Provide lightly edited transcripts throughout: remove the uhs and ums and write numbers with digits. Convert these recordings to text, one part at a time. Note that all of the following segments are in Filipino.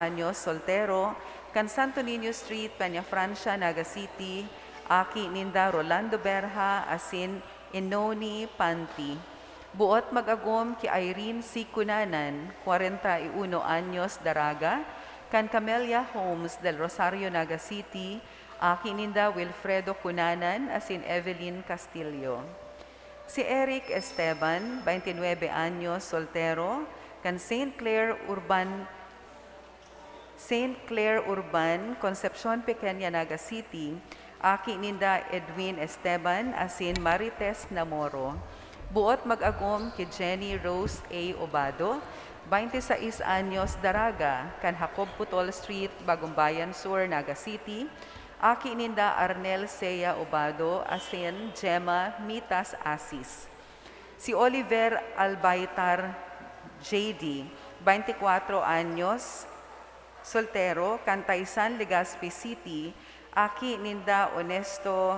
Años soltero, kan Santo Niño Street, Peñafrancia, Naga City, aki ninda Rolando Berha, asin Inoni Panti. Buot mag-agom ki Irene C. Cunanan, 41 anyos daraga, kan Camellia Homes del Rosario, Naga City, aki ninda Wilfredo Cunanan, asin Evelyn Castillo. Si Eric Esteban, 29 anyos, soltero, kan St. Clair Urban, Concepcion Pequeña, Naga City, aki ninda Edwin Esteban, asin Marites Namoro. Buot mag-agom ki Jenny Rose A. Obado, 26 anyos daraga, kan Jacob Putol Street, Bagumbayan Sur, Naga City, aki ninda Arnel Sea Obado, asin Gemma Mitas Asis. Si Oliver Albaitar JD, 24 anyos, soltero, Cantaysan, Legazpi City, aki ninda Honesto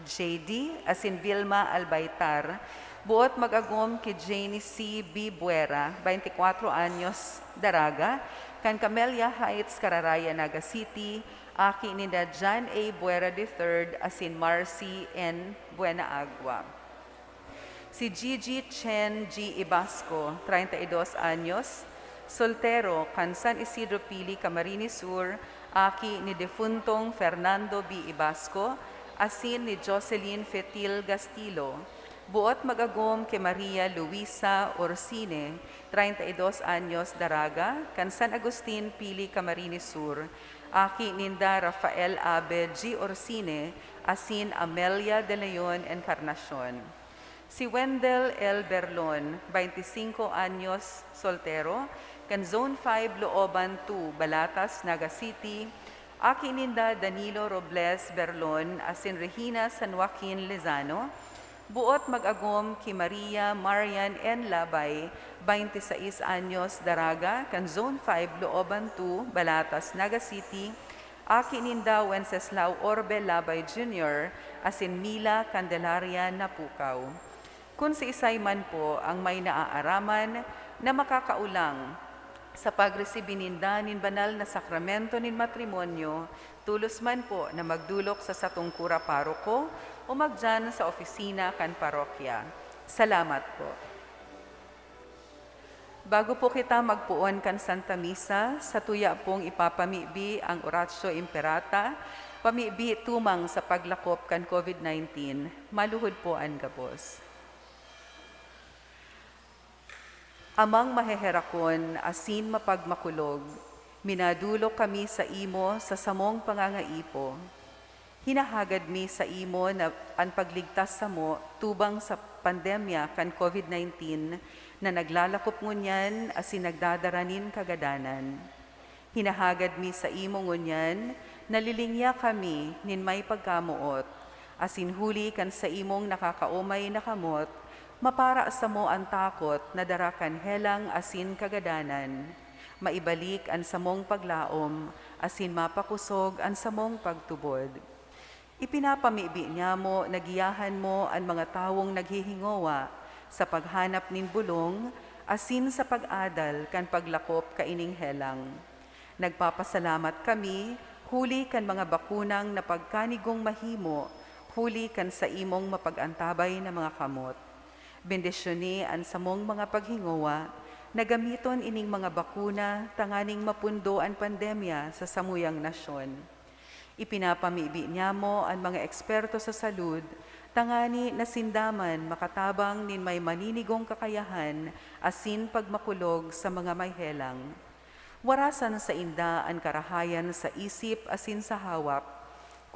JD, asin Vilma Albaitar. Buot mag-agom ki Janie C. B. Buera, 24 anyos, daraga, kan Camellia Heights, Cararaya, Naga City, aki ninda John A. Buera III, asin Marcy N. Buenaagua. Si Gigi Chen G. Ibasco, 32 anyos, soltero, kan San Isidro Pili, Camarines Sur, aki ni defuntong Fernando B. Ibasco, asin ni Jocelyn Fetil Gastillo. Buot mag-agom kay Maria Luisa Orsine, 32 anyos, daraga, kan San Agustin Pili, Camarines Sur, aki ninda Rafael Abe G. Orsine, asin Amelia de Leon Encarnacion. Si Wendell L. Berlon, 25 anyos, soltero, kan Zone 5, Looban 2, Balatas, Naga City, aki ninda Danilo Robles Berlon, asin Regina San Joaquin Lezano. Buot mag-agom ki Maria Marian N. Labay, 26 anyos, daraga, kan Zone 5, Looban 2, Balatas, Naga City, aki ninda Wenceslao Orbe Labay Jr., asin Mila Candelaria Napukaw. Kung si isay man po ang may naaaraman na makakaulang sa pagresibi ninda nin banal na sakramento nin matrimonyo, tulos man po na magdulok sa satungkura paroko o magdyan sa opisina kan parokya. Salamat po. Bago po kita magpuon kan Santa Misa, sa tuya pong ipapamibi ang Oratio Imperata, pamibi tumang sa paglakop kan COVID-19, maluhod po ang gabos. Amang maheherakon, asin mapagmakulog, minadulok kami sa imo sa samong pangangaipo. Hinahagad mi sa imo na ang pagligtas sa mo tubang sa pandemya kan COVID-19 na naglalakop ngunyan asin nagdadaranin kagadanan. Hinahagad mi sa imo ngunyan, nalilingya kami nin may pagkamuot, asin huli kan sa imong nakakaumay na kamot, mapara sa mo ang takot na darakan helang asin kagadanan. Maibalik ang samong paglaom, asin mapakusog ang samong pagtubod. Ipinapamibi niya mo, nagiyahan mo ang mga tawong naghihingowa sa paghanap nin bulong, asin sa pag-adal kan paglakop kaining helang. Nagpapasalamat kami, huli kan mga bakunang na pagkanigong mahimo, huli kan sa imong mapag-antabay na mga kamot. Bendisyoni ang samong mga paghingowa, na gamiton ining mga bakuna tanganing mapundo ang pandemya sa samuyang nasyon. Ipinapamibi niya mo ang mga eksperto sa salud, tangani na sindaman makatabang nin may maninigong kakayahan asin pagmakulog sa mga may helang. Warasan sa inda ang karahayan sa isip asin sa hawap,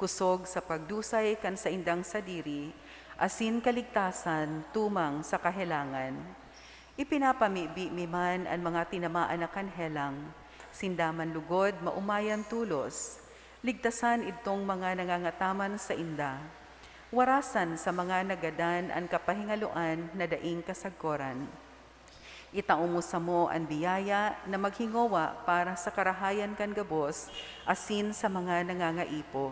kusog sa pagdusay kan sa indang sadiri, asin kaligtasan tumang sa kahelangan. Ipinapamibi man ang mga tinamaan na kanhelang, sindaman lugod maumayan tulos, ligtasan itong mga nangangataman sa inda. Warasan sa mga nagadan ang kapahingaluan na daing kasagkoran. Itaumusa mo ang biyaya na maghingowa para sa karahayan kan gabos, asin sa mga nangangaipo.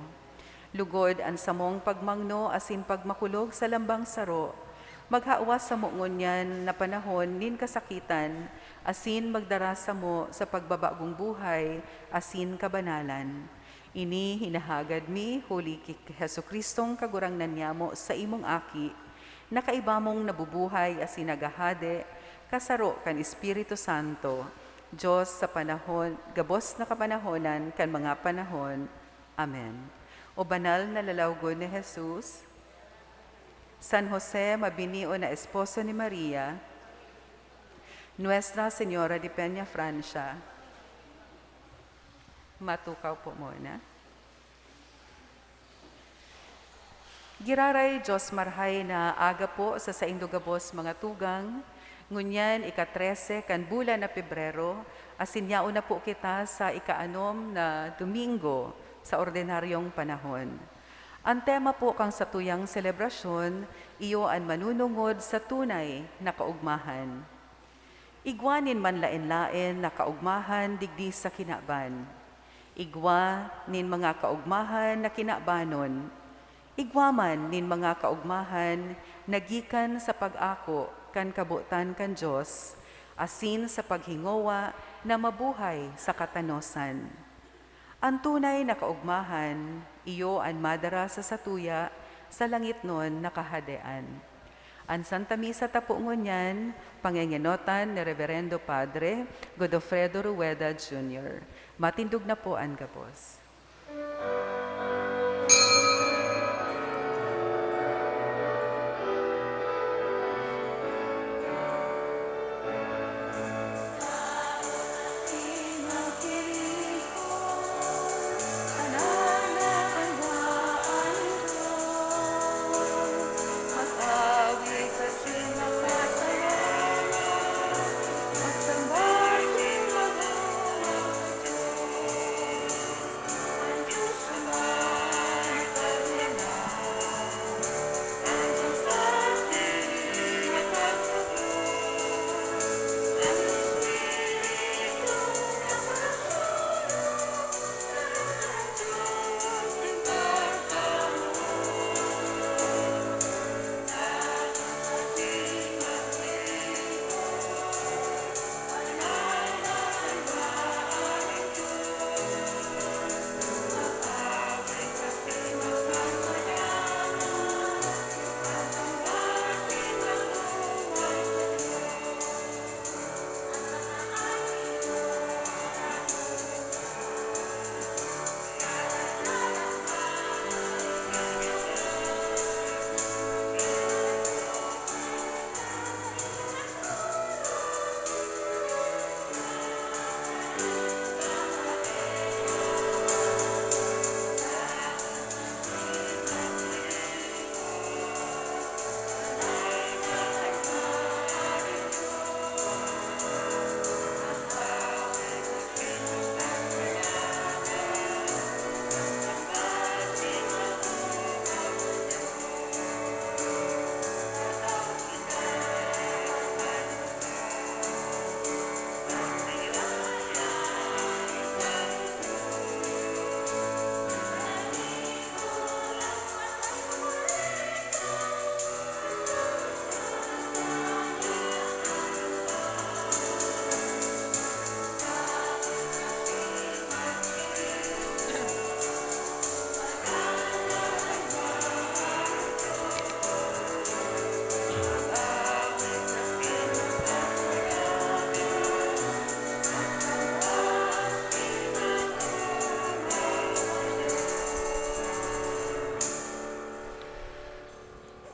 Lugod ang samong pagmangno asin pagmakulog sa lambang saro, Maghawas sa mo ngunyan na panahon nin kasakitan, asin magdara sa mo sa pagbabagong buhay, asin kabanalan. Ini hinahagad mi, huli kay Heso Kristong kagurangnan niya mo sa imong aki, nakaiba mong nabubuhay asin nagahade, kasaro kan Espiritu Santo, Diyos sa panahon, gabos na kapanahonan kan mga panahon. Amen. O banal na lalawgon ni Jesus, San Jose, mabinio na esposo ni Maria, Nuestra Señora de Peña Francia, matukaw po muna. Giraray Diyos marhay na aga po sa saindugabos mga tugang, ngunyan ika-13 kan bulan na Pebrero, asinyao na po kita sa ikaanom na Domingo sa ordinaryong panahon. Ang tema po kang sa tuyang selebrasyon, iyo ang manunungod sa tunay na kaugmahan. Igwanin man lain-lain na kaugmahan digdi sa kinaban. Igwa nin mga kaugmahan na kinabanon. Igwa man nin mga kaugmahan nagikan sa pag-ako kan kabutan kan Diyos, asin sa paghingowa na mabuhay sa katanosan. Ang tunay na kaugmahan, iyo ang madara sa satuya, sa langit nun nakahadean. Ang Santa Misa tapungon yan, pangengenotan ni Reverendo Padre Godofredo Rueda Jr. Matindog na po ang gabos.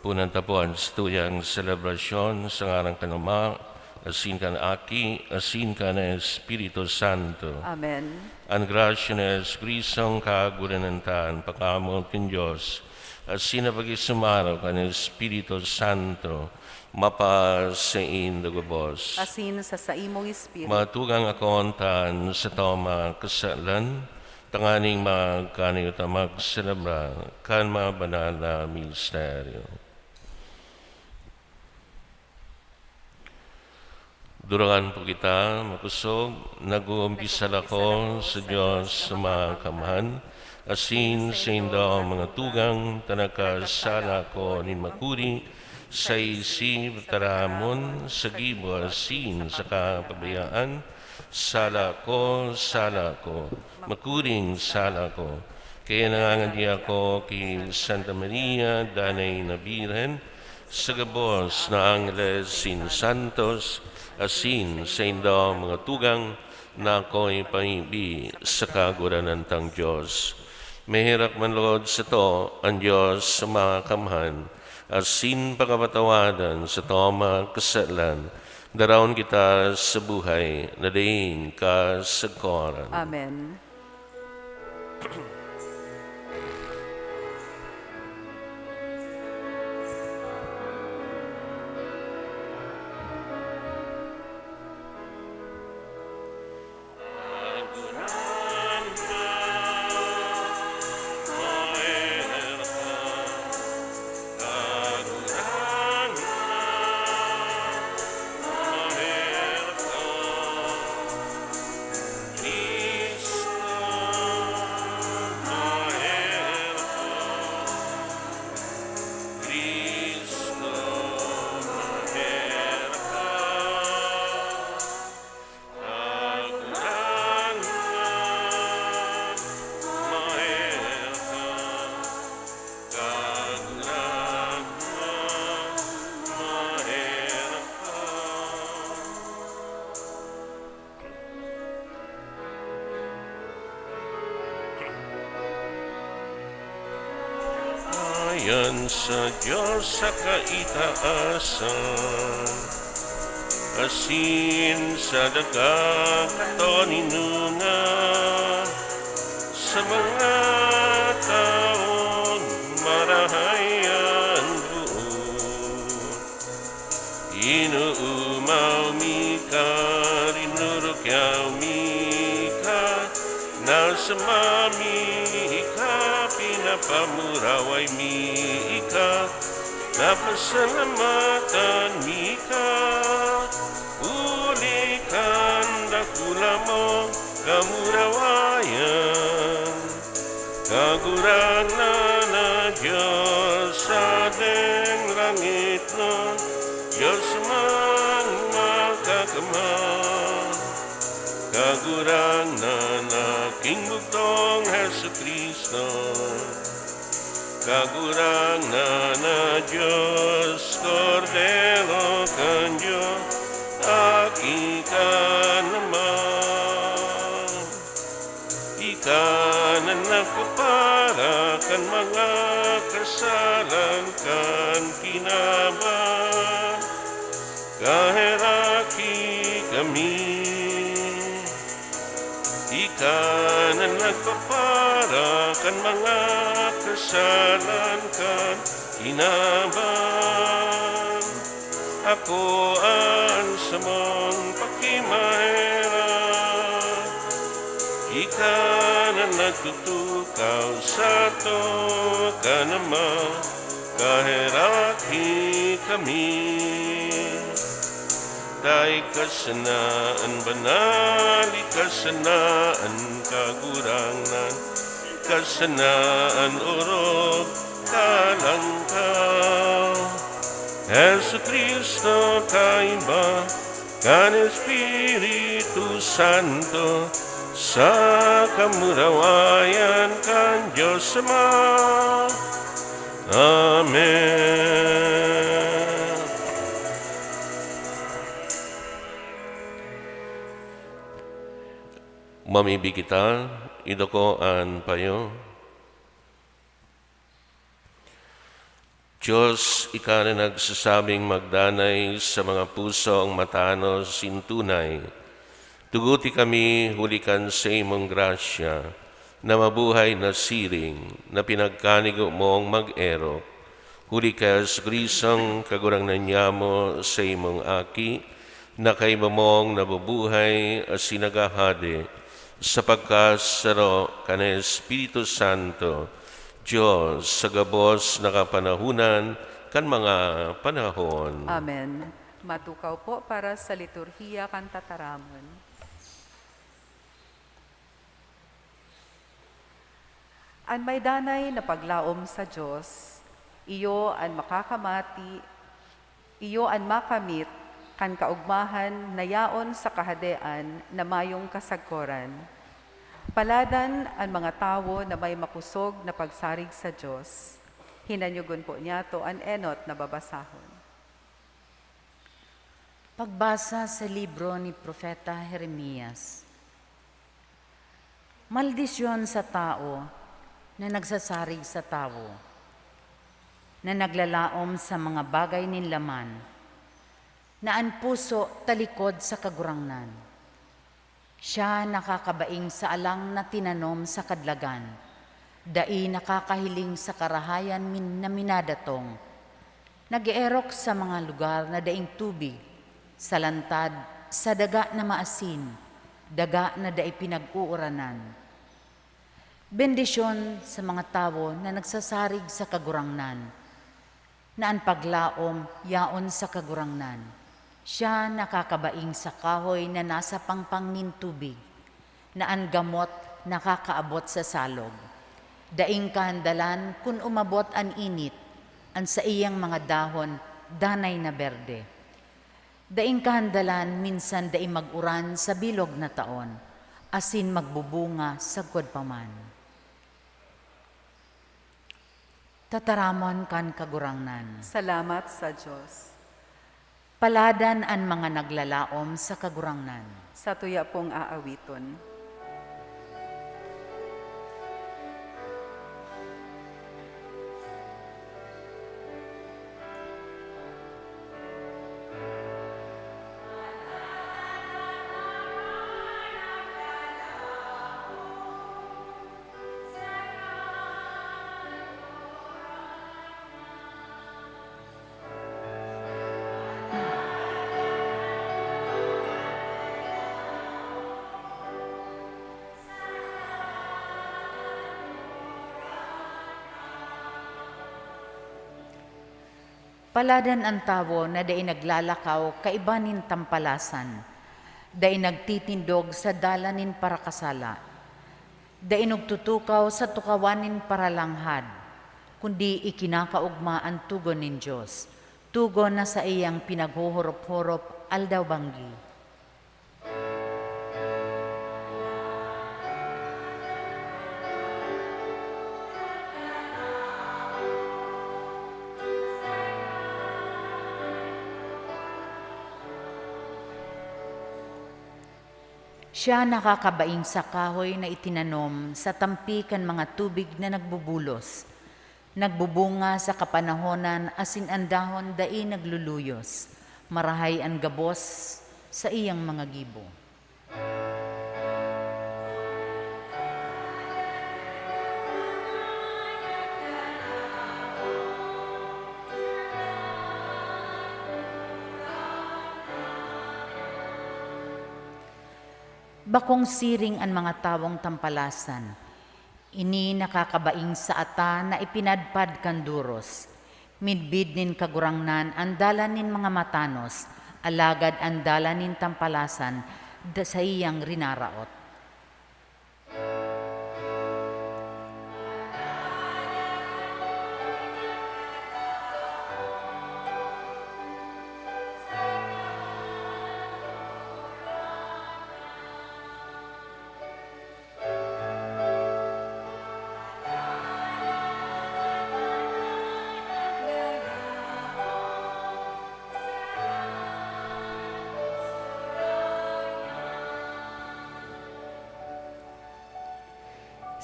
Punantapuan sa tuyang selebrasyon sa ngarang kanuma, asin ka na aki, asin ka na Espiritu Santo. Amen. Ang grasya na Espiritung kagulanantan, pakamot ng Diyos, asin na pag-isumaraw ka ng Espiritu Santo, mapasain dagabos. Asin sa saimong Espiritu. Matugang akontan sa toma kasalan, tanganing magkanayo tamag selebra, kan mga banal na misteryo. Durangan po kita, makusog, nag-uumbisal ako sa Diyos sa mga kamahan, asin sa indo mga tugang, tanakasala ko nin makuri, sa isip taramon, sa gibo asin, sa kapabayaan, sala ko, makuring sala ko. Kaya nangangandi ako kay Santa Maria, Danay na Birhen, sa gabos na Angeles sin Santos, asin sa indo mga tugang na ako'y paibi sa kaguranantang Diyos. Mehirak man Lord sa to ang Diyos sa mga kamhan, asin pagkapatawadan sa to mga kasalan, daraon kita sa buhay, nadaing ka sa koran. Amen. Ayon sa Diyos sa kaitaasan, asin sa dagat kaninungan, sa mga taon marahayan buo. Inuumaw mika, rinurukyaw mika, nasa mamika, pinapamuraway mika, napasalamatan mika, ulikan dakula mo kamurawayan, kaguranan na Diyos sa deng langit nun, Diyos mang makakamang, kaguranan na King Bugtong Heso Kristo, kaguranan na Diyos Cordero kan Diyos, ika naman, ika na nagpapara kan mga kasalan kan kinaban, kaheraki kami. Ika na nagpapara kan mga kasalan kan inaban. Ako ang samong pakimahera, ika na nagtutukaw sa to ka naman, kaheraki kami. Dahil kasanaan banal, kasanaan kagurangan, kasanaan urog, kalangkaw. Heso Kristo kaiba, kan Espiritu Santo, sa kamurawayan kan Diyos Ama. Amen. Mamibi kita, idokoan payo. Diyos, ika na nagsasabing magdanay sa mga puso ang matanos sintunay. Tuguti kami, hulikan sa imong grasya, na mabuhay na siring, na pinagkanigo mong mag-ero. Huli ka sa Kristong kagurang nanyamo sa imong aki, na kay mamong nabubuhay as sinagahade, sa pagkasaro kan Espiritu Santo, Diyos sa gabos na kapanahunan kan mga panahon. Amen. Matukaw po para sa liturhiya kan tataramon. An may danay na paglaom sa Diyos, iyo an makakamati, Iyo an makamit, kan kaugmahan na yaon sa kahadean na mayong kasagkoran. Paladan ang mga tawo na may makusog na pagsarig sa Diyos. Hinanyugon po niya to an enot na babasahon. Pagbasa sa libro ni Propeta Jeremias. Maldisyon sa tao na nagsasarig sa tao, na naglalaom sa mga bagay ninlaman, na ang puso talikod sa kagurangnan. Siya nakakabaing sa alang na tinanom sa kadlagan, dai nakakahiling sa karahayan na minadatong, nag-eerok sa mga lugar na daing tubig, sa lantad, sa daga na maasin, daga na dai pinag-uuranan. Bendisyon sa mga tao na nagsasarig sa kagurangnan, na ang paglaom yaon sa kagurangnan. Siya nakakabaing sa kahoy na nasa pangpangnin tubig, na ang gamot nakakaabot sa salog. Daing kahandalan kung umabot ang init, ang sa iyang mga dahon danay na berde. Daing kahandalan minsan daing mag-uran sa bilog na taon, asin magbubunga sa paman. Tataramon kan kagurangnan. Salamat sa Diyos. Paladan ang mga naglalaom sa kagurangnan. Sa tuya pong aawiton. Paladan ang tawo na daing naglalakaw kaibanin tampalasan, daing nagtitindog sa dalanin para kasala, daing nagtutukaw sa tukawanin para langhad, kundi ikinakaugma ang tugon ng Diyos, tugon na sa iyang pinaghuhurop-hurop aldaw banggi. Siya nakakabaing sa kahoy na itinanom sa tampikan mga tubig na nagbubulos. Nagbubunga sa kapanahonan asin ang dahon dai nagluluyos. Marahay ang gabos sa iyang mga gibo. Bakong siring ang mga tawong tampalasan. Ini nakakabaing sa ata na ipinadpad kanduros. Midbid nin kagurangnan ang dalanin mga matanos, alagad ang dalanin tampalasan sa iyang rinaraot.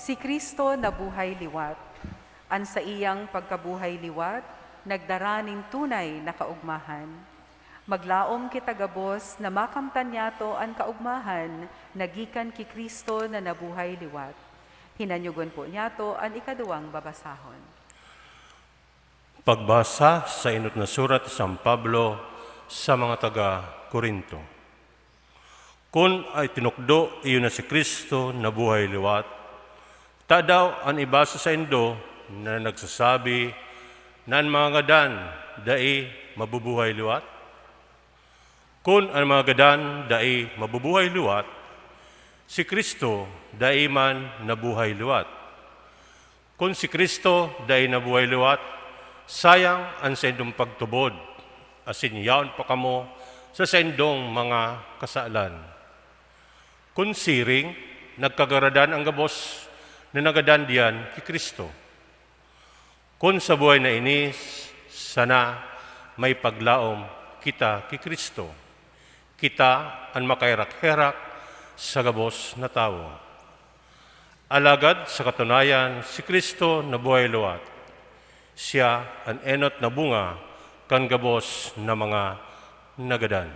Si Kristo na buhay liwat, an sa iyang pagkabuhay liwat, nagdaraning tunay na kaugmahan. Maglaom kita gabos na makamtan niyato ang kaugmahan, nagikan ki Kristo na nabuhay liwat. Hinanyugon po niyato ang ikaduwang babasahon. Pagbasa sa inot na surat sa San Pablo sa mga taga-Korinto. Kung ay tinukdo iyon na si Kristo na buhay liwat, tadaw ang ibasa sa indo na nagsasabi na ang mga gadan dai mabubuhay liwat. Kung ang mga gadan dai mabubuhay liwat, si Kristo dai man nabuhay liwat. Kung si Kristo dai nabuhay liwat, sayang ang sa indong pagtubod. asin yaon pa kamo sa sendong mga kasalan. Kun siring, nagkagaradan ang gabos na nagadandian ki Kristo. Kun sa buhay na inis, sana may paglaom kita ki Kristo. Kita ang makairak-herak sa gabos na tao. Alagad sa katunayan, si Kristo na buhay luwat. Siya ang enot na bunga kan gabos na mga nagadan.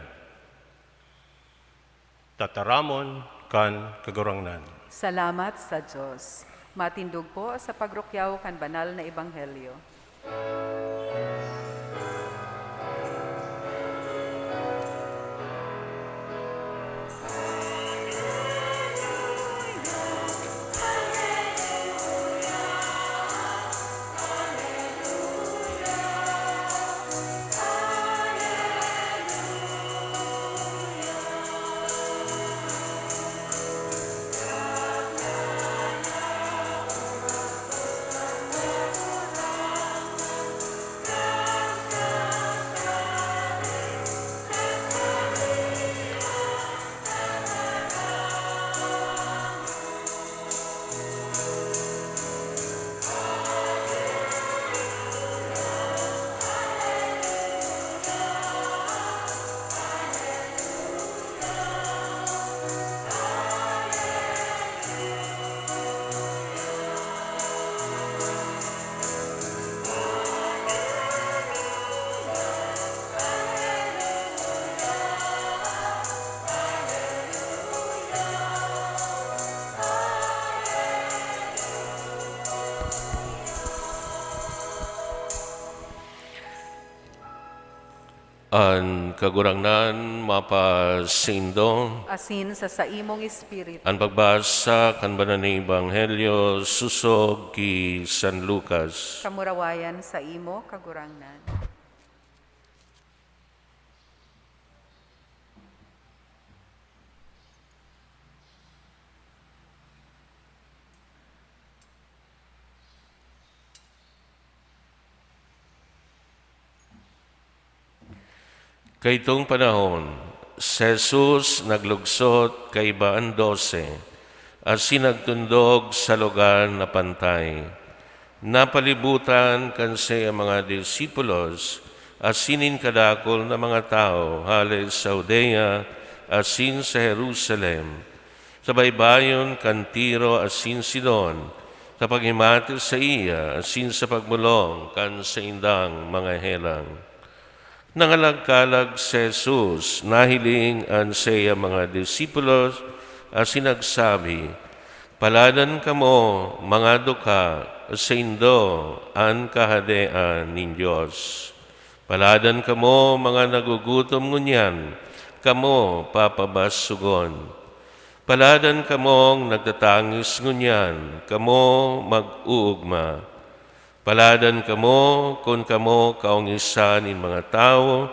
Tataramon kan kagurangnan. Salamat sa Diyos. Matindog po sa pagrukyaw kan banal na ebanghelyo. An kagurangnan mapasindong, Asin sa saimong espiritu. ang pagbasa kan banal na ebanghelyo susog ki San Lucas. Kamurawayan sa imo kagurangnan. Kaytong panahon, si Jesus naglugsot kay baan 12 at sinagtundog sa lugar na pantay. Napalibutan kan siya mga disipulos at sinin kadakol na mga tao halis sa Judea at sin sa Jerusalem. Sa baybayon kan Tiro at sin Sidon, sa paghimatil sa iya at sin sa pagmulong kan sa indang mga helang. Nangalagkalag si Jesus, nahiling ang siya mga disipulos at sinagsabi, "Paladan kamo mga duka sa indo ang kahadean ng Diyos. Paladan kamo mga nagugutom ngunyan, kamo papabasugon. Paladan kamong nagtatangis ngunyan, kamo mag-uugma. Paladan kamo kung kamo kaungisan in mga tao,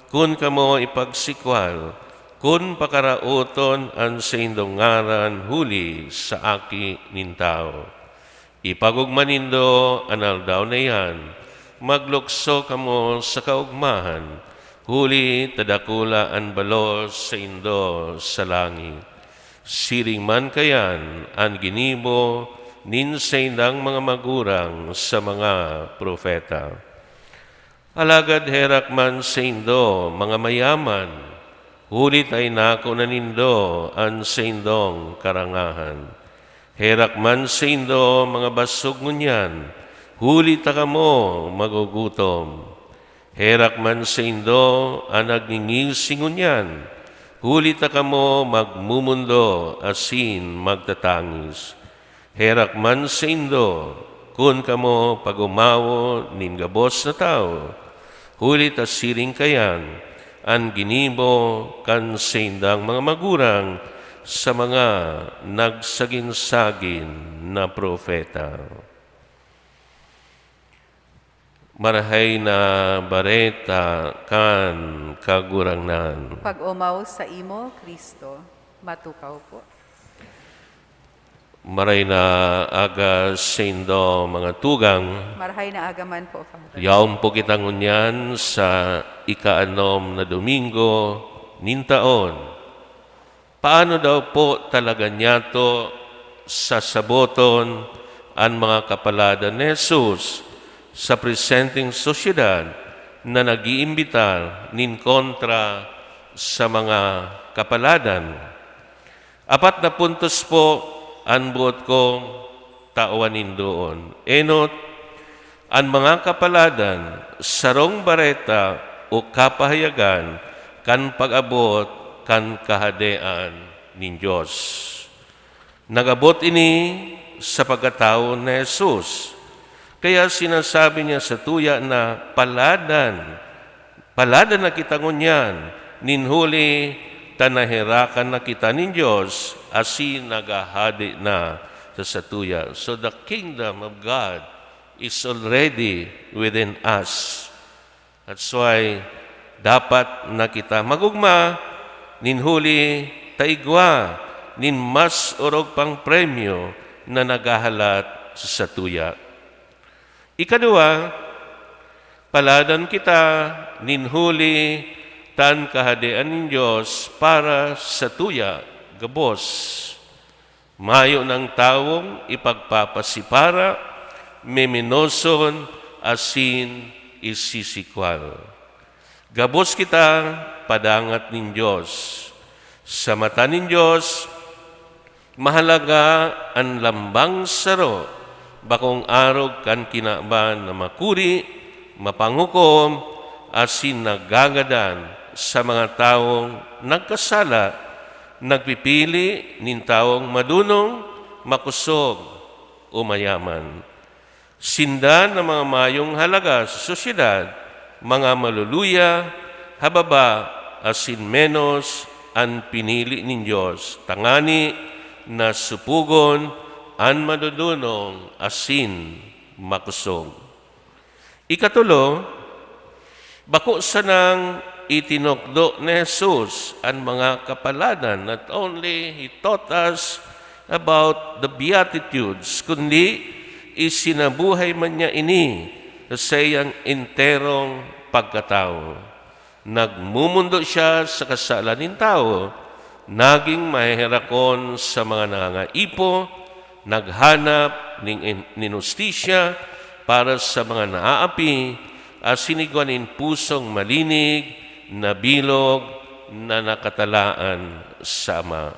kung kamo ipagsikwal, kung pakarauton ang sa indong ngaran huli sa aki nin tao. Ipagugmanindo anal daw na yan, maglukso kamo sa kaugmahan, huli tadakula ang balos sa indo sa langit. Siring man kayan ang ginibo nin sa indang mga magurang sa mga propeta. Alagad herak man sa indo, mga mayaman, hulit ay nako na nindo ang sa indong karangahan. Herak man sa indo, mga basog ngunyan, hulit ka mo magugutom. Herak man sa indo, ang nagningising ngunyan, hulit ka mo magmumundo asin magtatangis. Herak man sa indo, kun kamo pagumawo nin gabos na tao, hulit at siring kayan, ang ginibo kan sa indang mga magurang sa mga nagsagin-sagin na propeta. Marahay na bareta kan kagurangnan. Pag-umaw sa imo, Kristo, matukaw po. Maray na aga sa indo mga tugang, Marahay na agaman po, Father. yaon po kita ngunyan sa ikaanom na Domingo nintaon. Paano daw po talaga niyato sasaboton ang mga kapalada ni Jesus sa presenting sosyedad na nag-iimbitar nin kontra sa mga kapaladan? 4 na puntos po ang buot kong tauanin doon. Enot, ang mga kapaladan, sarong bareta o kapahayagan, kan pag-abot, kan kahadean nin Diyos. Nagabot ini sa pagkatao ni Jesus. Kaya sinasabi niya sa tuya na paladan na kita ngunyan, ninhuli tanahirakan na kita nin Diyos, asi nagahadi na sa satuya. So the kingdom of God is already within us. That's why dapat na kita magugma, ninhuli taigwa, nin mas orog pang premyo na nagahalat sa satuya. Ikadua, paladan kita, ninhuli tan kahadean ng Diyos para sa tuya, gabos. Mayo ng taong ipagpapasipara, meminoson, asin, isisikwal. Gabos kita, padangat ng Diyos. Sa mata ng Diyos, mahalaga ang lambang saro, bakong arog kan kinaban na makuri, mapangukom, asin nagagadan sa mga taong nagkasala, nagpipili nin taong madunong, makusog o mayaman. Sindan ng mga mayong halaga sa sosyedad, mga maluluya, hababa, asin menos, ang pinili nin Diyos, tangani na supugon, ang madudunong, asin makusog. Ikatulo, bako sa nang itinokdo ni Jesus ang mga kapaladan. Not only He taught us about the Beatitudes, kundi isinabuhay man niya ini sa iyang enterong pagkatao. Nagmumundo siya sa kasalan ng tao, naging mahihirakon sa mga nangangaipo, naghanap ng hustisya para sa mga naaapi, asinigwanin pusong malinig, na bilog, na nakatalaan sa Ama.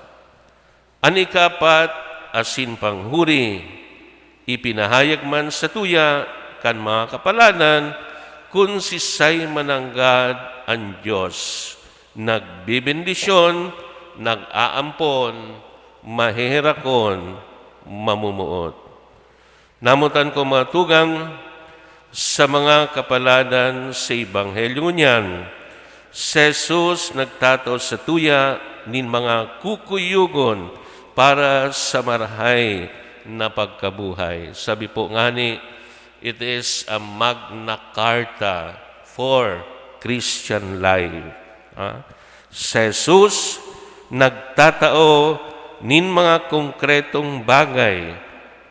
Ang ikapat, asin panghuri, ipinahayag man sa tuya, kan mga kapalanan, kung sisay mananggad ang Diyos, nagbibendisyon, nag-aampon, mahihirakon, mamumuot. Namutan ko mga tugang sa mga kapaladan sa Ebanghelyo niyan, si Jesus nagtato sa tuya nin mga kukuyugon para sa marahay na pagkabuhay. Sabi po ngani, it is a Magna Carta for Christian life. Si Jesus nagtatao nin mga konkretong bagay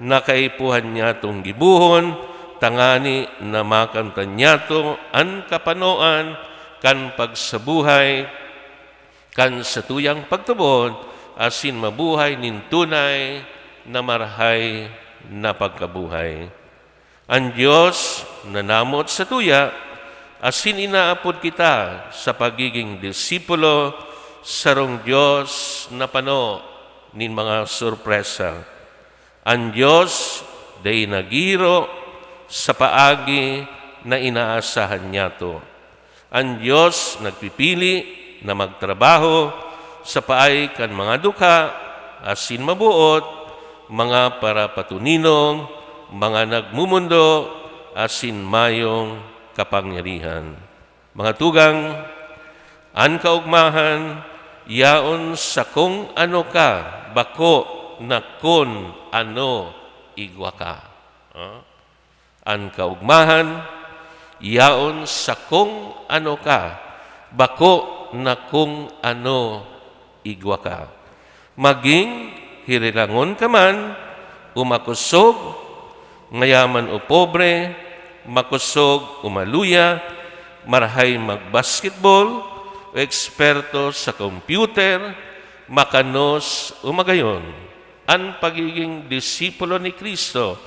na kaipuhan niya itong gibuhon, tangani na makamtan niya ito ang kapanoan, kan pagsabuhay, kan sa tuyang pagtubod, asin mabuhay nin tunay na marahay na pagkabuhay. Ang Diyos nanamot sa tuya, asin inaapod kita sa pagiging disipulo, sarong Diyos na pano nin mga sorpresa. Ang Diyos day nagiro sa paagi na inaasahan niya to. Ang Diyos nagpipili na magtrabaho sa paay kan mga duka, asin mabuot, mga parapatuninong, mga nagmumundo, asin mayong kapangyarihan. Mga tugang, ang kaugmahan, yaon sa kung ano ka, bako na kun ano igwa ka. Ang kaugmahan, yaon sa kung ano ka, bako na kung ano igwa ka. Maging hirilangon ka man, umakusog, ngayaman o pobre, makusog o maluya, marahay magbasketball, o eksperto sa computer, makanos o magayon. Ang pagiging disipulo ni Kristo,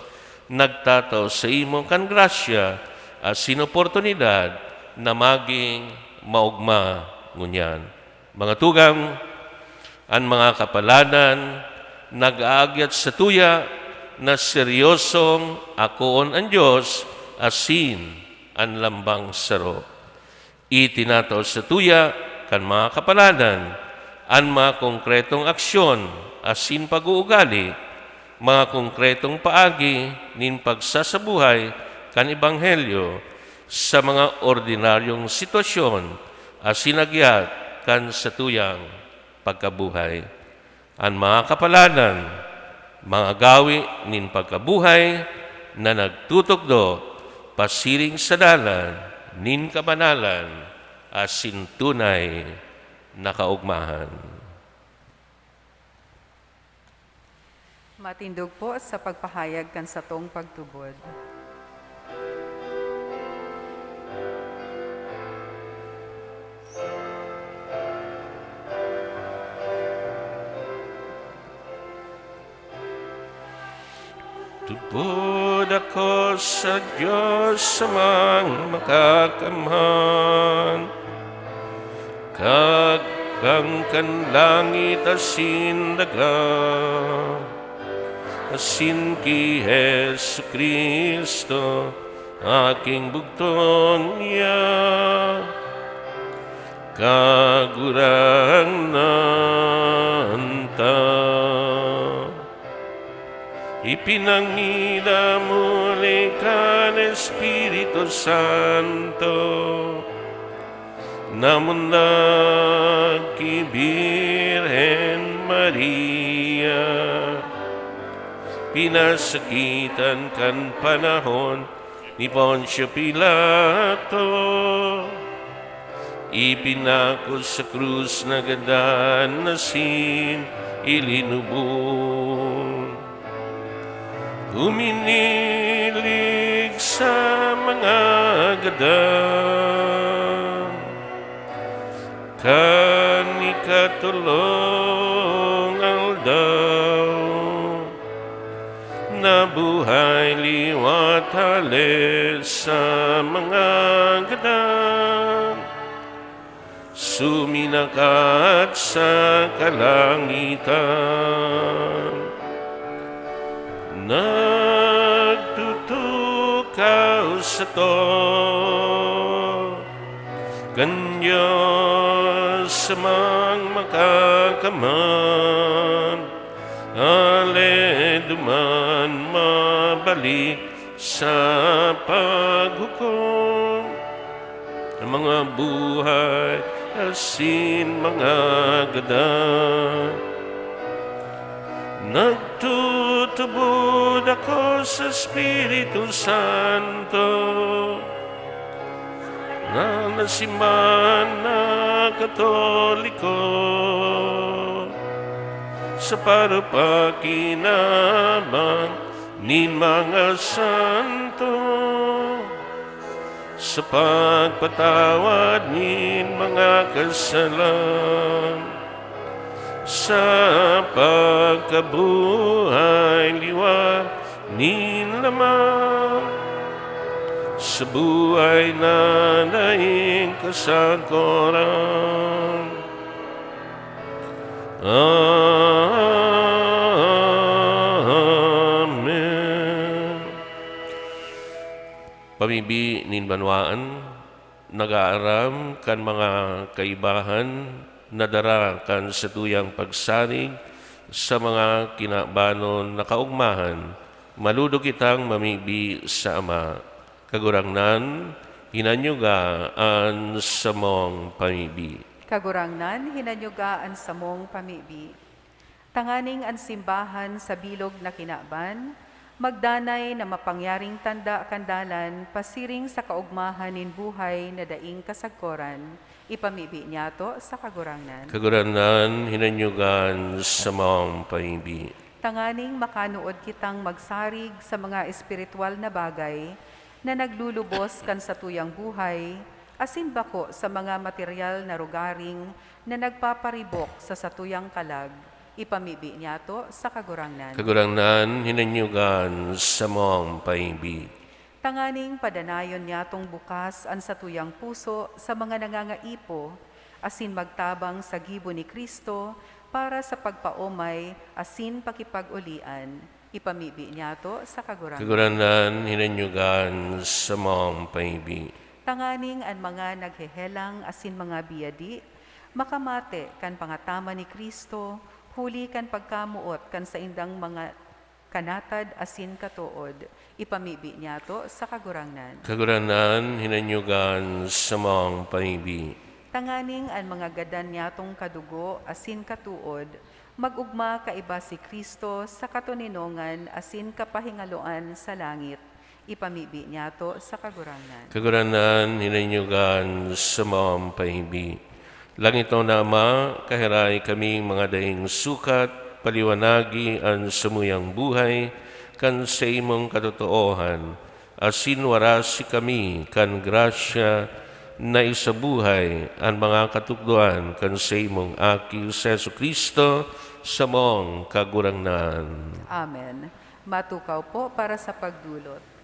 nagtataw sa imong kan grasya at sinoportunidad na maging maugma ngunyan. Mga tugang, ang mga kapalanan, nag-aagyat sa tuya na seryosong akoon ang Diyos, asin ang lambang saro. Itinataw sa tuya kan mga kapalanan, ang mga konkretong aksyon, asin pag-uugali, mga konkretong paagi nin pagsasabuhay kan Ebanghelyo sa mga ordinaryong sitwasyon as sinagyat kan sa tuyang pagkabuhay. Ang mga kapalanan, mga gawi nin pagkabuhay na nagtutukdo pasiring sa dalan nin kabanalan asin tunay na kaugmahan. Matindog po sa pagpahayag kan sa tong pagtubod. Tubod ako sa Diyos samang makakamhan, kag ang langit asin daga, asin ki Hesu Kristo, aking bugtong niya, kagurang nanta. Ipinangila muli kan Espiritu Santo, namun ki Birhen Maria, pinasakitan kan panahon ni Poncio Pilato, ipinako sa krus na gadan nasin ilinubon. Huminilig sa mga gadan, kan ikatulong aldaw, nabuhay liwat halit sa mga gadan, suminakat sa kalangitan. Nagtutukaw sa to, kan Diyos samang makakaman, ale duman mabalik sa paghukom, ang mga buhay asin mga gadan. Nagtutubod ako sa Espiritu Santo, na nasiman na Katoliko, sa parupakinabang nin mga santo, sa pagpatawad nin mga kasalan, sa pagkabuhay liwat nin lamang, sa buhay na daing kasangkoran. Amen. Pamibi nin banwaan, nag-aaram kan mga kaibahan, nadarakan sa tuyang pagsarig sa mga kinabanon na kaugmahan, maludog kitang mamibi sa Ama. Kagurangnan, hinanyugaan sa mong pamibi. Kagurangnan, hinanyugaan sa mong pamibi. Tanganing ang simbahan sa bilog na kinaban, Magdanay na mapangyaring tanda kandalan, pasiring sa kaugmahan nin buhay na daing kasagkoran, ipamibi niya to sa kagurangnan. Kaguranan, hinanyugan sa mga paibi. Tanganing makanuod kitang magsarig sa mga espiritual na bagay na naglulubos kan sa tuyang buhay, asin bako sa mga material na rugaring na nagpaparibok sa satuyang kalag, ipamibi niya to sa kagurangnan. Kaguranan, hinanyugan sa mga paibi. Tanganing padanayon niya tong bukas ang satuyang puso sa mga nangangaipo, asin magtabang sa gibo ni Kristo para sa pagpaomay, asin pakipag-ulian. Ipamibi niya to sa kagurangnan. Kaguranan, hinanyugan sa mga paibi. Tanganing ang mga naghehelang asin mga biyadi, makamate kan pangatama ni Kristo, huli kan pagkamuot kan sa indang mga kanatad asin katuod. Ipamibi niya to sa kagurangnan. Kaguranan, hinanyugan sa mga paibi. Tanganing ang mga gadan niyatong kadugo asin katuod, magugma kaiba si Kristo sa katuninongan asin kapahingaloan sa langit. Ipamibi niya to sa kagurangnan. Kaguranan, hinanyugan sa mga paibi. Langit o Nama, kahiray kaming mga daing sukat, paliwanagi ang sumuyang buhay, kan sa imong katotoohan, asin warasi kami kan grasya na isabuhay ang mga katukduan kan sa imong aki sa Jesu Kristo sa mong kagurangnan. Amen. Matukaw po para sa pagdulot.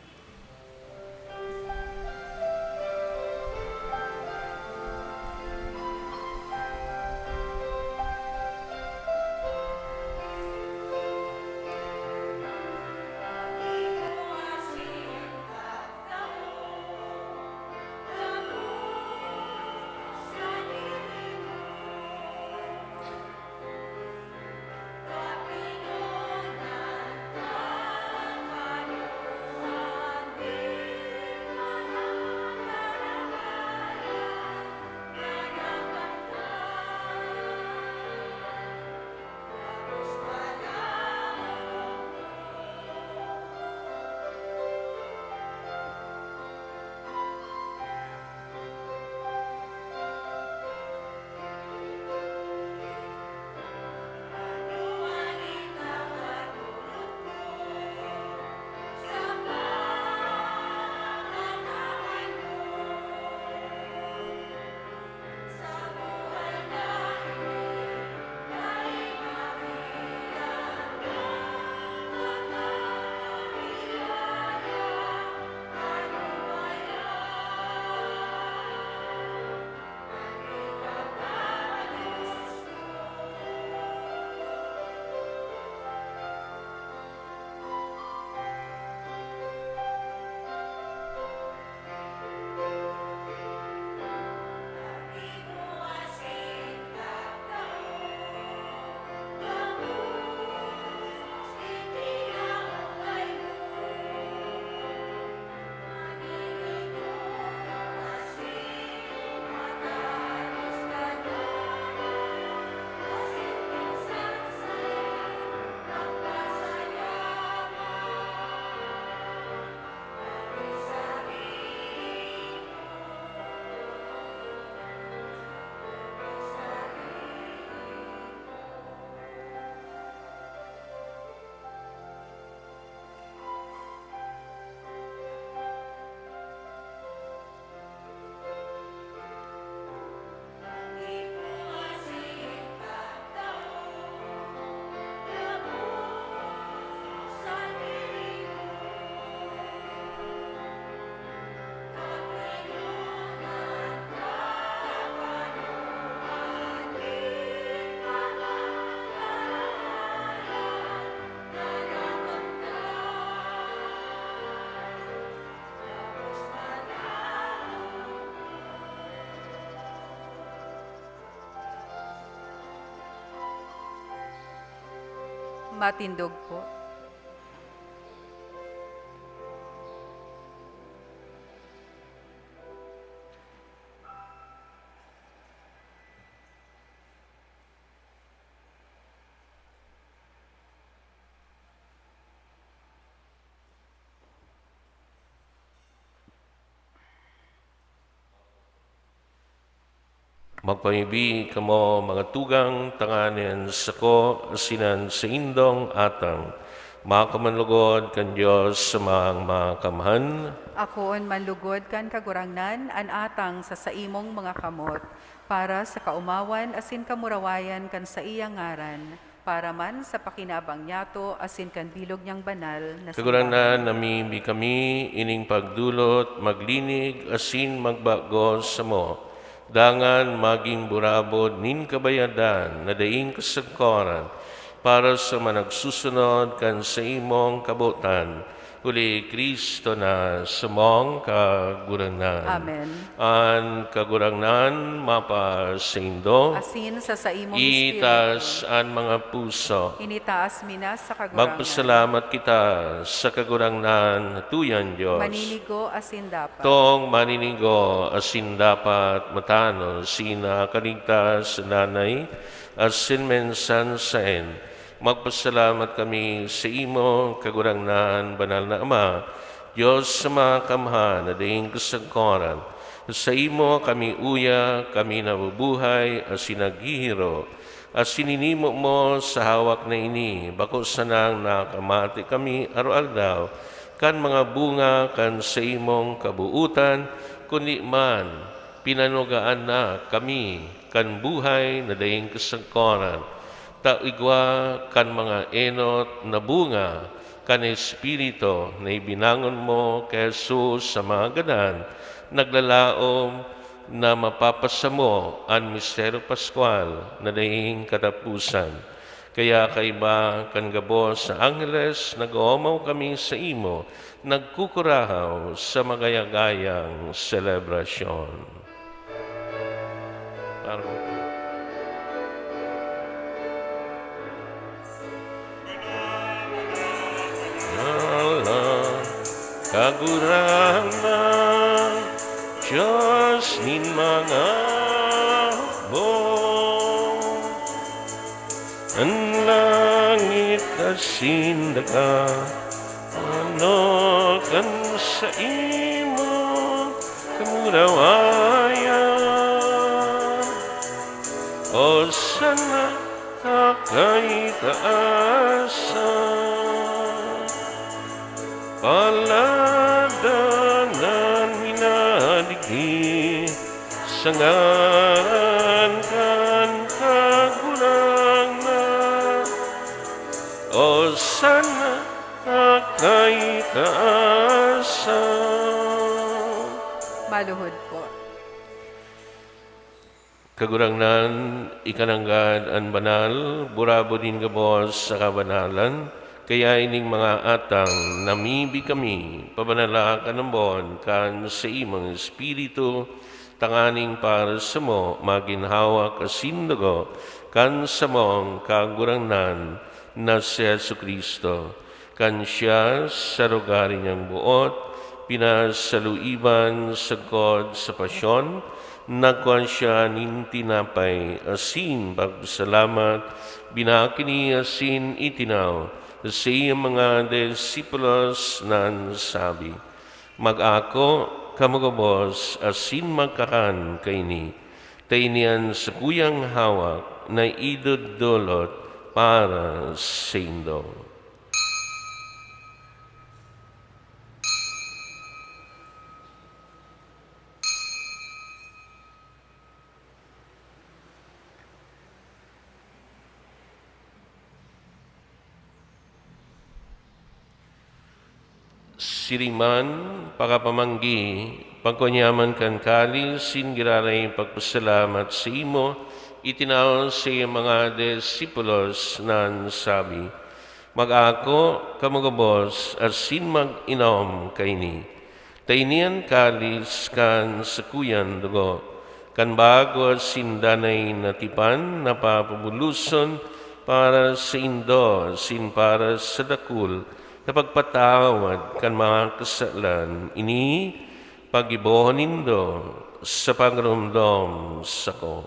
Matindog po. Magpaibi kamo mga tugang tanganin sa ko asinan sa indong atang makamanlugod kan Diyos sa mga kamhan. Akoon manlugod kan kagurangnan, an atang sa saimong mga kamot, para sa kaumawan asin kamurawayan kan sa iyang ngaran, para man sa pakinabang niyato asin kan bilog niyang banal na Kagurangnan nami kami ining pagdulot, maglinig, asin magbagos sa mo. Dangan maging burabod nin kabayadan na daing kasagkoran para sa managsusunod kan sa imong kabutan. Uli Kristo na sumong kagurangnan. Amen. An kagurangnan mapa sa indo, Asin sa saimong espiritu, itas an mga puso. initaas minas sa kagurangnan. Magpasalamat kita sa kagurangnan tuyan Diyos. Maninigo asin dapat. Tong maninigo asin dapat matano sina kaligtas nanay asin mensan saen. Magpasalamat kami sa imo kagurangnan banal na Ama, Diyos sa mga kamhan na daing kasagkoran. Sa imo kami uya, kami nabubuhay, asin naghihiro. As sininimo mo sa hawak na ini, bako sanang nakamati kami araw-aldaw, kan mga bunga kan sa imong kabuutan, kundi man pinanugaan na kami kan buhay na daing kasagkoran. Taigwa kan mga enot na bunga kan Espiritu na ibinangon mo kay Jesus sa mga ganan, naglalaom na mapapasamo ang misteryo Pascual na daing katapusan. Kaya kaiba kan gabos sa Angeles, nag-oomaw kami sa imo, nagkukurahaw sa magayagayang selebrasyon. Kagurangnan, Diyos nin mga bong, ang langit asin daga, ano kan sa imo kamurawayan, o sana kakay taasan. Paladanan minadigdi sa ngaran kan kagurangnan, o sana kakay taasan. Maluhod po. Kagurangnan, ikananggad ang banal, burabo din gabos sa kabanalan, kaya ining mga atang namibi kami, pabanala kanambon kan sa imong espiritu, tanganing para sa mo, maginhawa kasindago, kan sa mong kagurangnan na si Jesucristo, kan siya sa lugar niyang buot, pinasaluiban sagkod sa pasyon, nagkuhan siya nin tinapay, asin pagpasalamat, binakini asin itinaw, sa iyang mga disipulos nan sabi, mag-ako kamagabos asin magkakan kaini, tainian sa kuyang hawak na idudulot para sa indo. Siriman, pakapamanggi, pagkunyaman kan kali, singiraray pagpasalamat sa imo, itinaw sa iyong mga disipulos nan sabi, mag-ako kamagabos at sin mag-inom kaini. Tainian kalis kan sakuyan dugo, kan bago at sindanay natipan, napapabuluson para sa indo, sin para sa dakul, na pagpatawad kan mga kasalan, ini pag-ibohon nindo sa pagrumdom sa ko.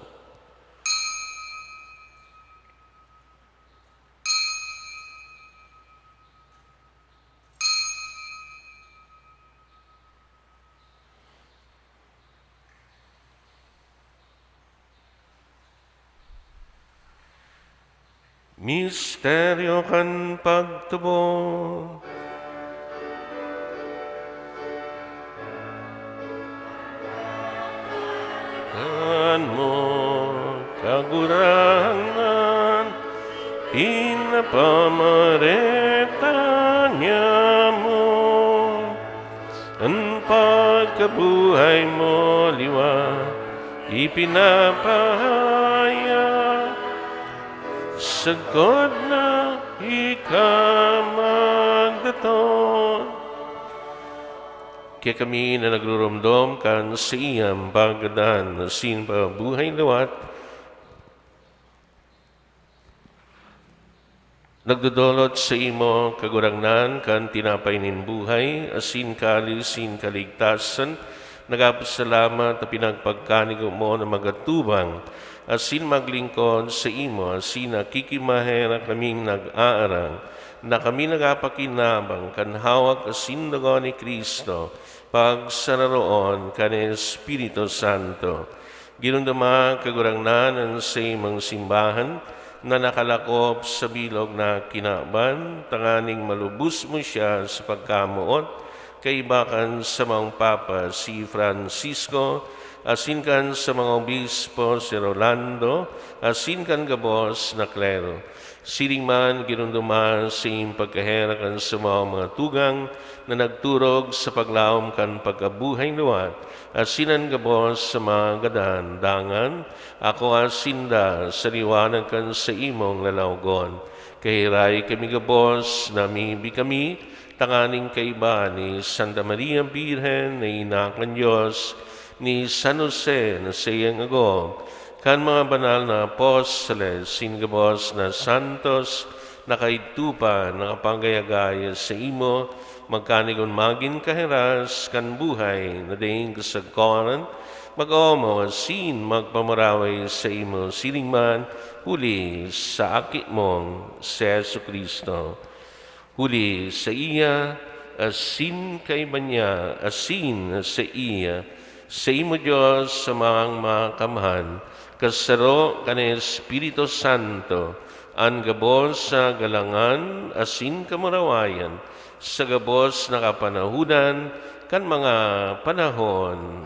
Misteryo kan pagtubo. Kan mo kagurangan, pinapamareta mo. Ang pagkabuhay mo liwa, ipinapahaya. Sagod na ikamagdaton. Kaya kami na nagrurumdom kan sa iyang pagdadan na sinpa buhay lawat, nagdudolot sa imo kagurangnan kan tinapay nin buhay, asin kalisin kaligtasan, nagapasalamat na pinagpagkanig mo na magatubang, asin maglingkod sa imo, asin nakikimahera kaming nag-aarang, na kami nagapakinabang kan hawak asin dugo ni Kristo, pag sanaroon kan Espiritu Santo. Ginundama kagurangnan sa imong simbahan, na nakalakop sa bilog na kinaban, tanganing malubos mo siya sa pagkamuot, kaibakan sa mga Papa si Francisco, asin kan sa mga obispo si Rolando, asin kan gabos na klero. Siling man ginunduman sa iyong pagkahera kan sa mga tugang na nagturog sa paglaom kan pagkabuhay luwat, asinan gabos sa mga gadandangan, ako asinda sa liwanag kan sa imong lalawgon. Kahiray kami gabos, namibi kami, tanganing kaiba ni Santa Maria Birhen na inak ng Diyos, ni San Jose na sa iyang agom, kan mga banal na apostoles, singabos na santos, nakaitupa, nakapanggayagaya sa imo, magkanigon magin kahiras, kan buhay, na daing kasagkoran, mag-omo, asin, magpamaraway sa imo, silingman, huli sa akit mong si Yesu Kristo. Huli sa iya, asin kay Banya, asin sa iya, sa imo Diyos sa mga kamahan, kasaro kan Espiritu Santo, ang gabos sa galangan, asin kamarawayan, sa gabos na kapanahudan, kan mga panahon.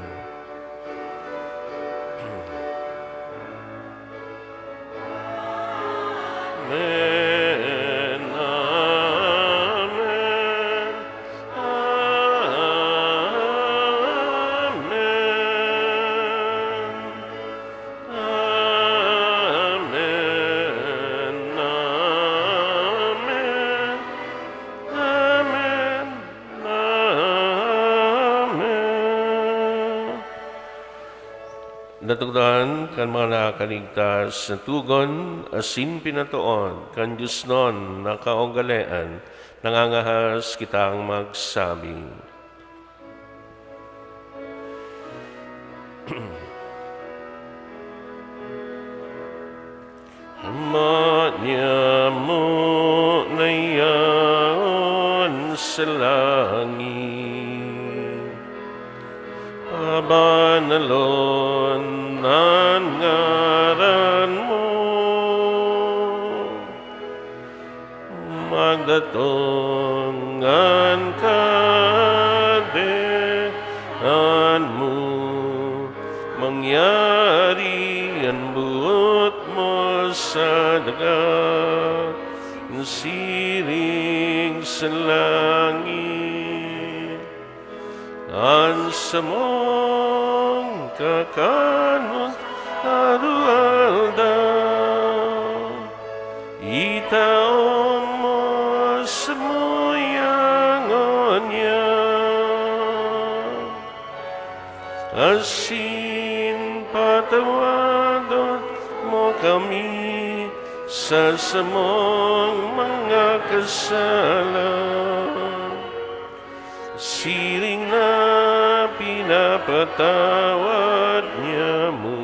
Amen, amen, amen, amen, amen, amen. Natugdan kan mga nakaligtas na tugon, asin pinatuon, kan Diyos nun nakaugalean, nangangahas kitang magsabi. Manya mo na yan sa langit, abanalon ng ngaran mo, magdatongan kadehan mo, mangyari ang buot mo sa dagat, siring sa langit, ang samong kakanon arualdaw, itaon mo sa muyangon niya, asin patawadon mo kami sa samong mga kasalan, siring na pinapatawad niya mo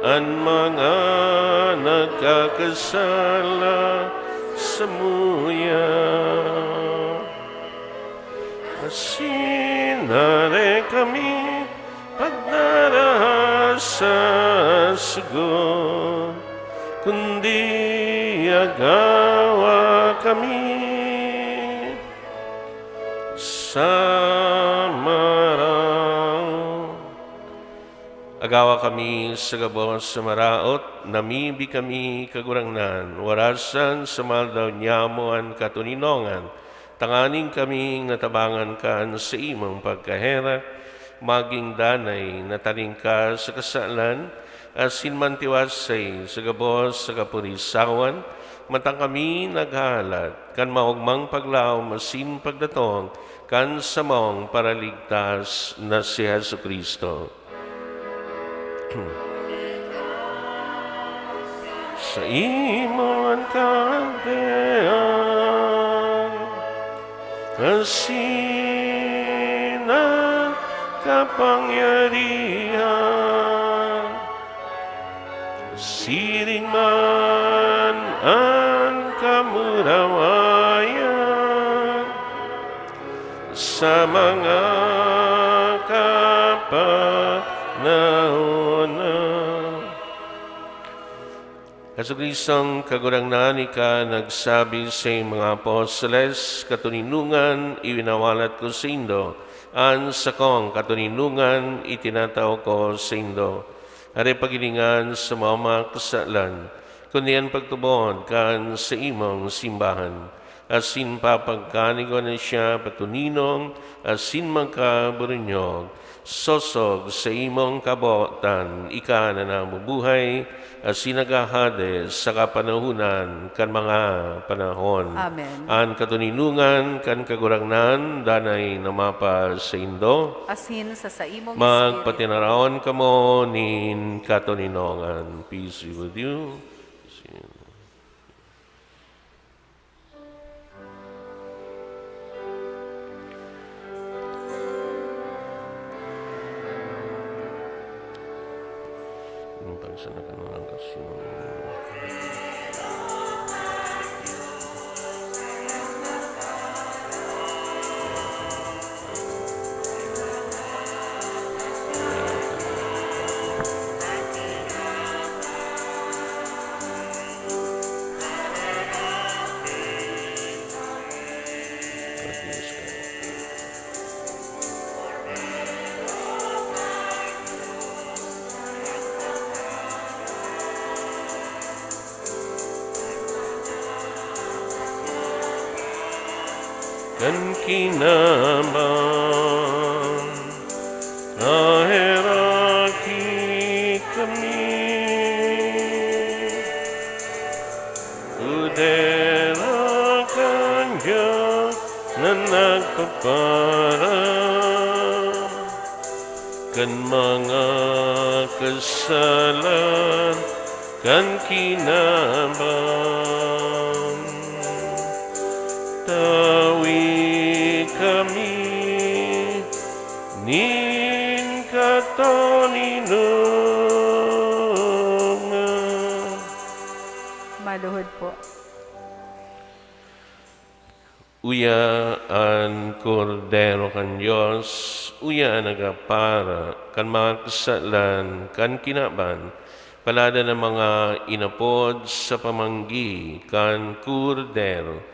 ang mga nagkakasala sa muya. Asinare kami pagdarahas sa sugon, kundi agawa kami sa maraot. Agawa kami sa gabos sa maraot, namibi kami kagurangnan, warasan sa maldaw niyamoan katuninongan, tanganing kaming natabangan kan sa imong pagkaherak, maging danay na talingka sa kasalan, asin mantiwasay sa gabos sa kapurisawan, matang kami naghalat, kan maugmang paglaw masin pagdatong, kan samong paraligtas na si Jesu Kristo. Sa imong kadean, asin ang kapangyarihan, siring man ang kamurawayan, sa mga kapanahon. Jesu Kristong kagurangnan ika nagsabi sa mga apostoles, katuninungan iwinawalat ko sa indo, an sa kong katuninungan itinataw ko sa indo. Are pagilingan sa mga kasalan, kundi ang pagtubod kan sa imong simbahan. Asin papagkanigo na siya patuninong, asin magkaburunyog, sosog sa imong kabotan, ika na namubuhay, asin nagahades sa kapanahunan kan mga panahon. Amen. An katuninungan kan kagurangnan, danay namapa sa indo, Asin sa imong espiritu. magpatinaraon kamo nin katuninongan. Peace be with you. Pagsanakan mo lang kasi kan kinaman nahiraki kami, udera kanya na nagpapara, kan mga kasalan kan kinaman. Tawi kami nin katoninongan. Maluhod po. Uya ang kordero kan Diyos, uya ang nagapara kan mga kasalan kan kinaban, palada ng mga inapod sa pamanggi kan kordero.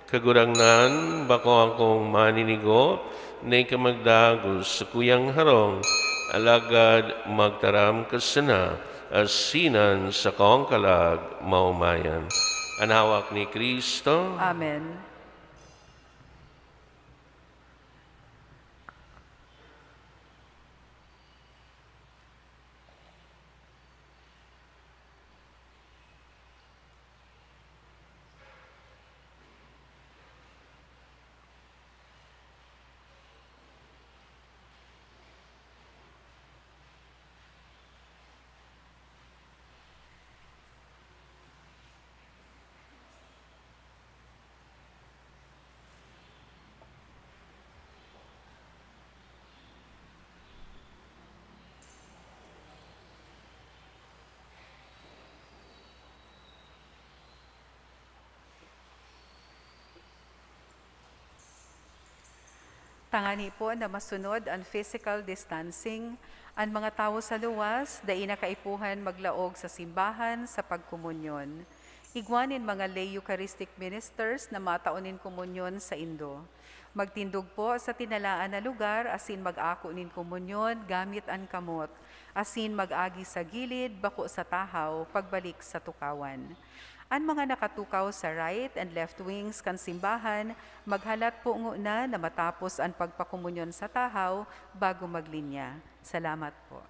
Kagurangnan, bako akong maninigo, na ikamagdagos sa kuyang harong, alagad magtaram kasana, asinan sa kong kalag maumayan. Anawak ni Kristo, Amen. Tangani po na masunod ang physical distancing, ang mga tao sa luwas, dai na kaipuhan maglaog sa simbahan sa pagkomunyon. Igwanin mga lay Eucharistic ministers na mataunin komunyon sa Indo. Magtindog po sa tinalaan na lugar, asin mag-ako nin komunyon gamit ang kamot, asin mag-agi sa gilid, bako sa tahaw, pagbalik sa tukawan. Ang mga nakatukaw sa right and left wings kan simbahan, maghalat po na matapos ang pagpakomunyon sa tahaw bago maglinya. Salamat po.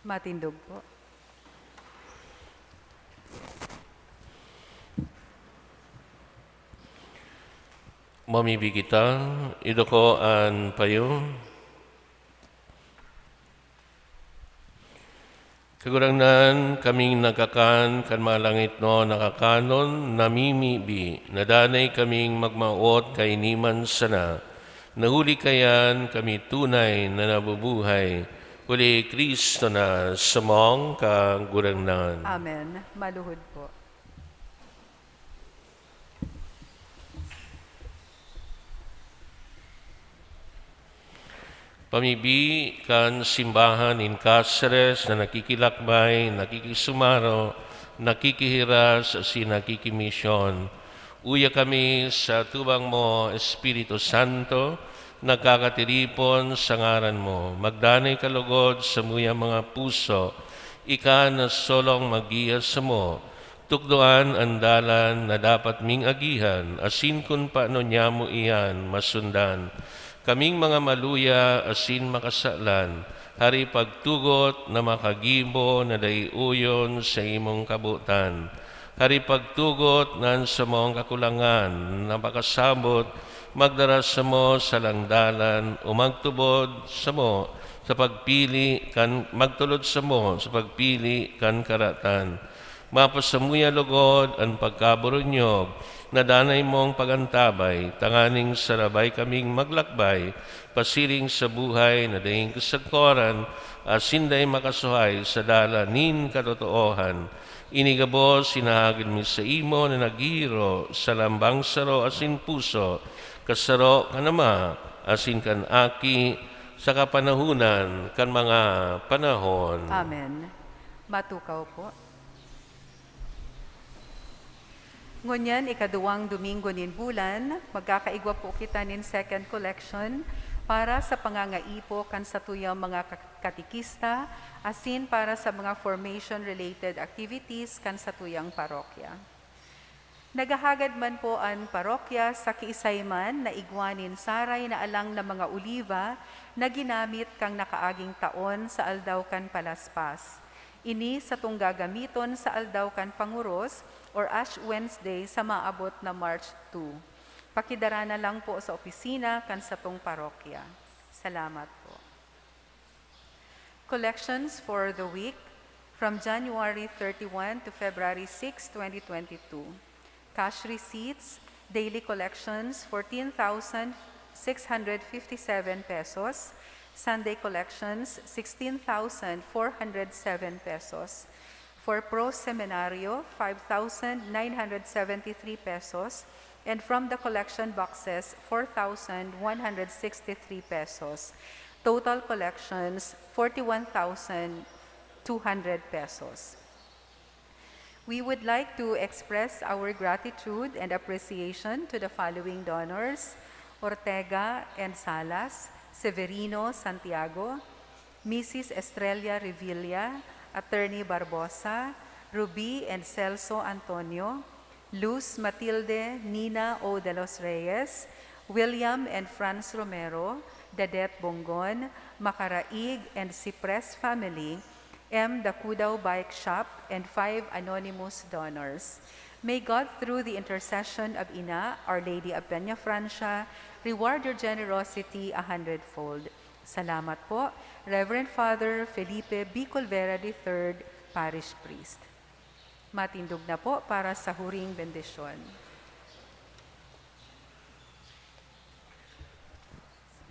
Matindog po. Mamibigitang idukoan payo. Kagurangnan kaming nagkakan kan malangit no nakakanon namimibi nadanay kaming magmaot kay niman sana. Nahuli kayan kami tunay na nabubuhay. Uli Kristo na samong kagurangnan. Amen. Maluhod po. Pamibi kan simbahan in Cáceres na nakikilakbay, nakikisumaro, nakikihiras, si nakikimisyon. Uya kami sa tubang mo, Espiritu Santo, nagkakatiripon sa ngaran mo. Magdanay kalugod sa muyang mga puso, ika na solong magiyas mo. Tukdoan ang dalan na dapat ming agihan, asin kun paano niya mo iyan masundan. Kaming mga maluya, asin makasalan, hari pagtugot na makagibo na dayuyon sa imong kabutan. Hari pagtugot nan sa mong kakulangan, na makasabot, magdaras sa mo sa langdalan, o magtubod sa mo sa pagpili, kan magtulod sa mo sa pagpili kan karatan. Mapasamuya lugod ang pagkaburunyog, nadanay mong pagantabay, tanganing sarabay kaming maglakbay, pasiring sa buhay na daing kasagkoran, asinday makasuhay sa dalanin katotoohan. Inigabos, sinahagin mi sa imo na nagiro sa lambang saro asin puso, kasaro kanama, asin kan aki, sa kapanahunan kan mga panahon. Amen. Matukaw po. Ngunyan, ikaduwang Domingo nin bulan, magkakaigwa po kita nin second collection para sa pangangaipo kan sa tuyang mga katikista, asin para sa mga formation-related activities kan sa tuyang parokya. Nagahagad man po ang parokya sa kiisayman na igwanin saray na alang na mga oliva na ginamit kang nakaaging taon sa aldaw kan palaspas. Ini sa tung gagamiton sa aldaw kan panguros or Ash Wednesday sa maabot na March 2. Pakidara na lang po sa opisina kan sa tung parokya. Salamat po. Collections for the week from January 31 to February 6, 2022. Cash receipts, daily collections, 14,657 pesos. Sunday collections, 16,407 pesos. For Pro Seminario, 5,973 pesos. And from the collection boxes, 4,163 pesos. Total collections, 41,200 pesos. We would like to express our gratitude and appreciation to the following donors: Ortega and Salas, Severino Santiago, Mrs. Estrella Revilla, Attorney Barbosa, Ruby and Celso Antonio, Luz Matilde Nina O. de los Reyes, William and Franz Romero, Dadet Bongon, Makaraig and Cypress family, M. Dakudao Bike Shop, and 5 anonymous donors. May God, through the intercession of Ina, Our Lady of Peña Francia, reward your generosity 100-fold. Salamat po, Reverend Father Felipe B. Colvera III, Parish Priest. Matindog na po para sa huring bendisyon.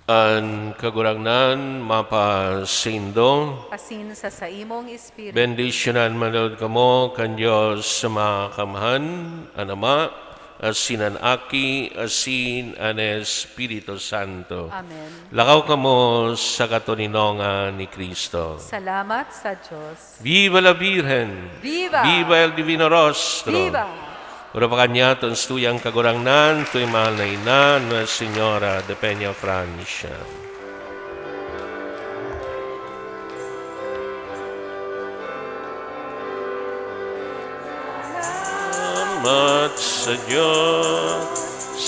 Ang kagurangnan mapasindo, Asin sa imong espiritu, bendisyonan manod kamo kan Diyos sa mga kamahan, anama, asin ang aki, asin ang Espiritu Santo. Amen. Lakaw kamo sa katuninongan ni Kristo. Salamat sa Diyos. Viva la Virgen! Viva! Viva el Divino Rostro! Viva! Ura pa kanya, tuyang kagurangnan, tuy mahal na ina, Nuestra Señora de Peña Francia. Salamat sa Diyos,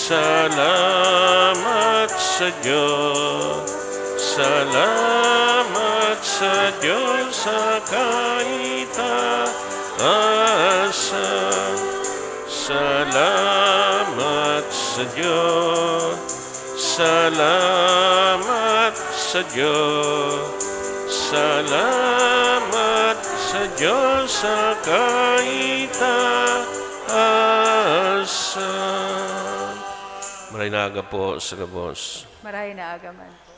salamat sa Diyos, salamat Salamat sa Diyos sa kaitaasan. Salamat sa Diyos. Salamat sa Diyos. Salamat sa Diyos sa kaitaasan. Maray na aga po sa gabos. Maray na agaman po.